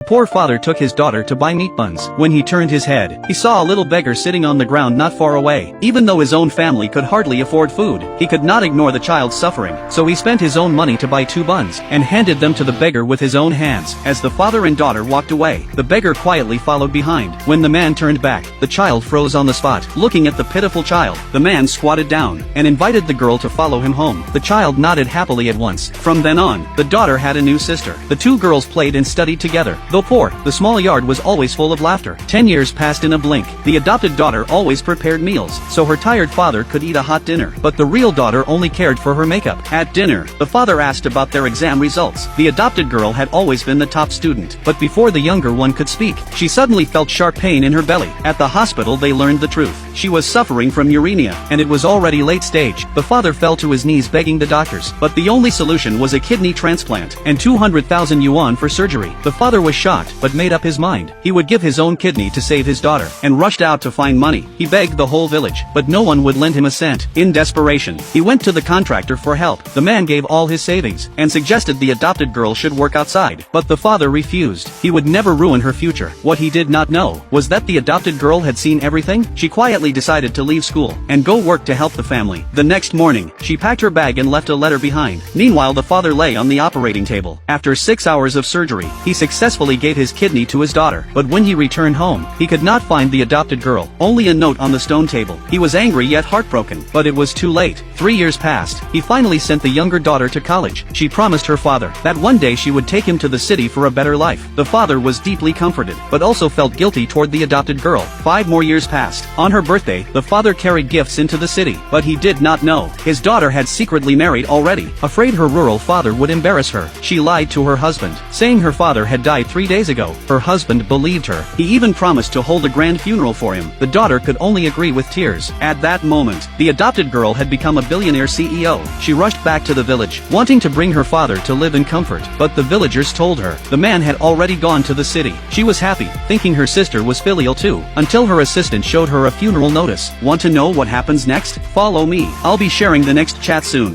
Poor father took his daughter to buy meat buns. When he turned his head, he saw a little beggar sitting on the ground not far away. Even though his own family could hardly afford food, he could not ignore the child's suffering, so he spent his own money to buy 2 buns, and handed them to the beggar with his own hands. As the father and daughter walked away, the beggar quietly followed behind. When the man turned back, the child froze on the spot. Looking at the pitiful child, the man squatted down, and invited the girl to follow him home. The child nodded happily at once. From then on, the daughter had a new sister. The 2 girls played and studied together. Though poor, the small yard was always full of laughter. 10 years passed in a blink. The adopted daughter always prepared meals, so her tired father could eat a hot dinner. But the real daughter only cared for her makeup. At dinner, the father asked about their exam results. The adopted girl had always been the top student, but before the younger one could speak, she suddenly felt sharp pain in her belly. At the hospital they learned the truth. She was suffering from uremia, and it was already late stage. The father fell to his knees begging the doctors, but the only solution was a kidney transplant, and 200,000 yuan for surgery. The father was shocked, but made up his mind. He would give his own kidney to save his daughter, and rushed out to find money. He begged the whole village, but no one would lend him a cent. In desperation, he went to the contractor for help. The man gave all his savings, and suggested the adopted girl should work outside, but the father refused. He would never ruin her future. What he did not know was that the adopted girl had seen everything. She quietly decided to leave school, and go work to help the family. The next morning, she packed her bag and left a letter behind. Meanwhile, the father lay on the operating table. After 6 hours of surgery, he successfully gave his kidney to his daughter, but when he returned home, he could not find the adopted girl, only a note on the stone table. He was angry yet heartbroken, but it was too late. 3 years passed. He finally sent the younger daughter to college. She promised her father that one day she would take him to the city for a better life. The father was deeply comforted, but also felt guilty toward the adopted girl. 5 more years passed. On her birthday, the father carried gifts into the city, but he did not know his daughter had secretly married already. Afraid her rural father would embarrass her, she lied to her husband, saying her father had died 3 days ago. Her husband believed her. He even promised to hold a grand funeral for him. The daughter could only agree with tears. At that moment, the adopted girl had become a billionaire CEO. She rushed back to the village, wanting to bring her father to live in comfort, but the villagers told her the man had already gone to the city. She was happy, thinking her sister was filial too, until her assistant showed her a funeral notice. Want to know what happens next? Follow me. I'll be sharing the next chat soon.